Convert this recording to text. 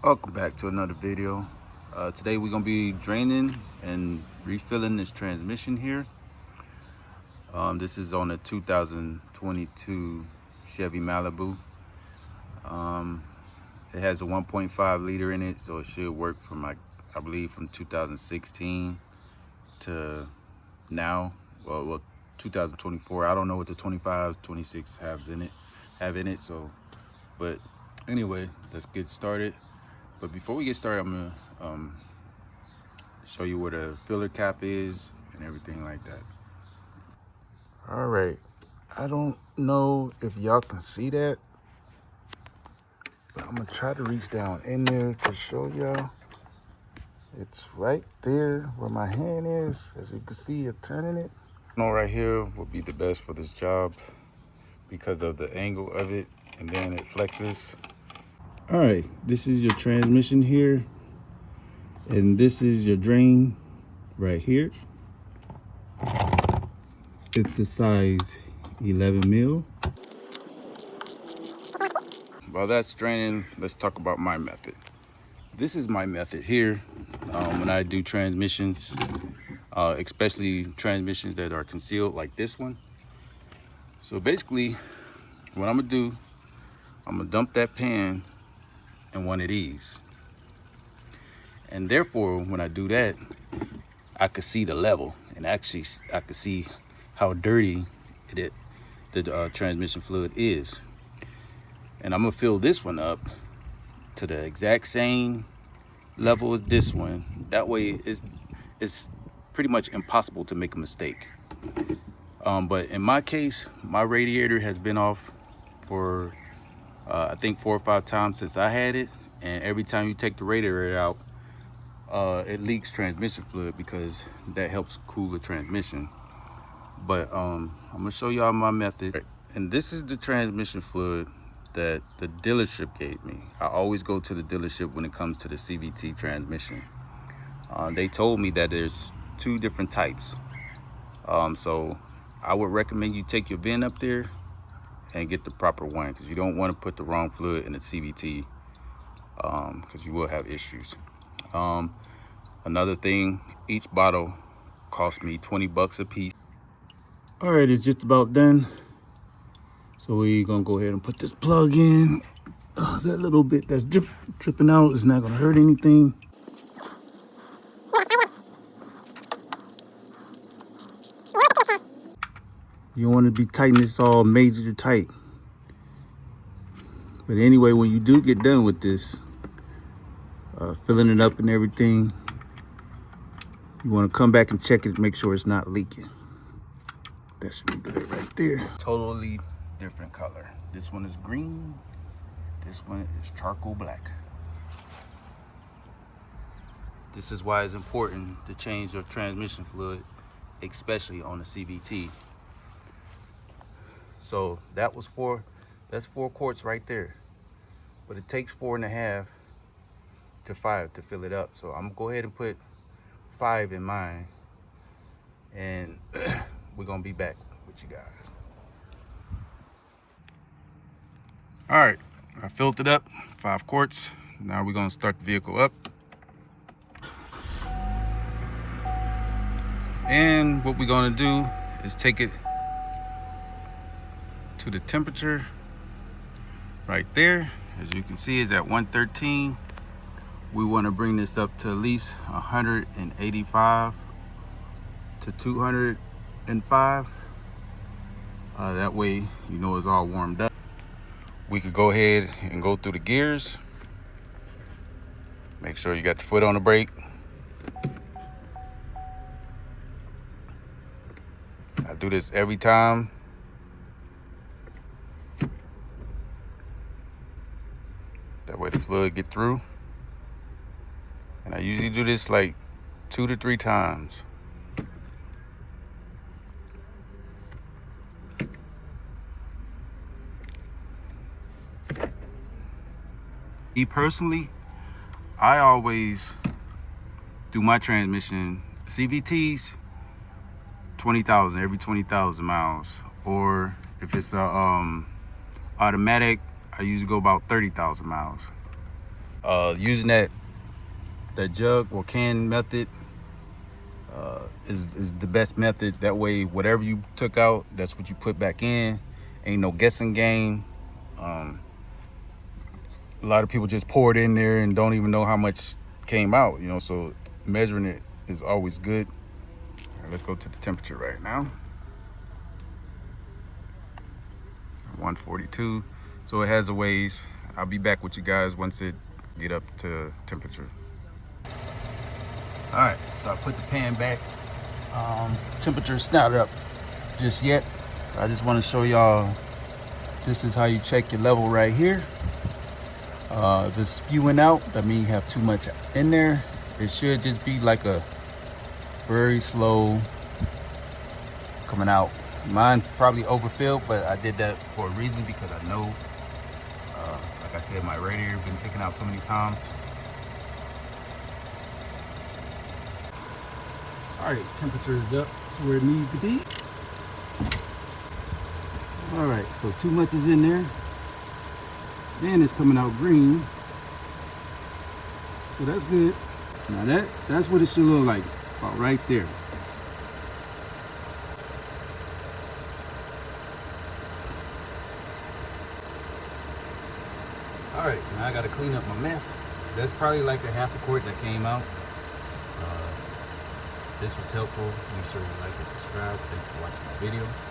Welcome back to another video. Today we're gonna be draining and refilling this transmission here. This is on a 2022 Chevy Malibu. It has a 1.5 liter in it, so it should work from I believe from 2016 to now. Well, 2024. I don't know what the 25, 26 have in it. So, but anyway, let's get started. But before we get started, I'm gonna show you where the filler cap is and everything like that. All right, I don't know if y'all can see that, but I'm gonna try to reach down in there to show y'all. It's right there where my hand is. As you can see, it turning it. Right here would be the best for this job because of the angle of it, and then it flexes. All right, this is your transmission here, and this is your drain right here. It's a size 11 mil. While that's draining, let's talk about my method. This is my method here when I do transmissions, especially transmissions that are concealed like this one. So basically, what I'm gonna do, I'm gonna dump that pan in one of these. And therefore, when I do that, I could see the level, and actually I could see how dirty the transmission fluid is. And I'm gonna fill this one up to the exact same level as this one. That way it's pretty much impossible to make a mistake. But in my case, my radiator has been off for I think 4 or 5 times since I had it, and every time you take the radiator out, it leaks transmission fluid because that helps cool the transmission. But I'm gonna show y'all my method. And this is the transmission fluid that the dealership gave me. I always go to the dealership when it comes to the CVT transmission. They told me that there's 2 different types. So I would recommend you take your VIN up there and get the proper one, because you don't want to put the wrong fluid in the CVT, because you will have issues. Another thing, each bottle cost me 20 bucks a piece. All right, it's just about done. So we're gonna go ahead and put this plug in. That little bit that's dripping out is not gonna hurt anything. You don't want to be tightening this all major tight. But anyway, when you do get done with this, filling it up and everything, you want to come back and check it to make sure it's not leaking. That should be good right there. Totally different color. This one is green. This one is charcoal black. This is why it's important to change your transmission fluid, especially on the CVT. So that's 4 quarts right there. But it takes 4.5 to 5 to fill it up. So I'm gonna go ahead and put 5 in mine, and we're gonna be back with you guys. All right, I filled it up, 5 quarts. Now we're gonna start the vehicle up. And what we're gonna do is take it to the temperature right there. As you can see, is at 113. We want to bring this up to at least 185 to 205. That way, you know it's all warmed up. We could go ahead and go through the gears. Make sure you got the foot on the brake. I do this every time. That way the fluid get through. And I usually do this like 2 to 3 times. Me personally, I always do my transmission CVTs 20,000 every 20,000 miles, or if it's a automatic, I usually go about 30,000 miles. Using that jug or can method is the best method. That way, whatever you took out, that's what you put back in. Ain't no guessing game. A lot of people just pour it in there and don't even know how much came out, you know, so measuring it is always good. All right, let's go to the temperature right now. 142. So it has a ways. I'll be back with you guys once it get up to temperature. All right, so I put the pan back. Temperature's not up just yet. I just want to show y'all, this is how you check your level right here. If it's spewing out, that means you have too much in there. It should just be like a very slow coming out. Mine probably overfilled, but I did that for a reason, because I know, like I said, my radiator been taken out so many times. All right, temperature is up to where it needs to be. All right, so too much is in there. And it's coming out green. So that's good. Now that's what it should look like, about right there. All right, now I gotta clean up my mess. That's probably like a half a quart that came out. This was helpful. Make sure you like and subscribe. Thanks for watching my video.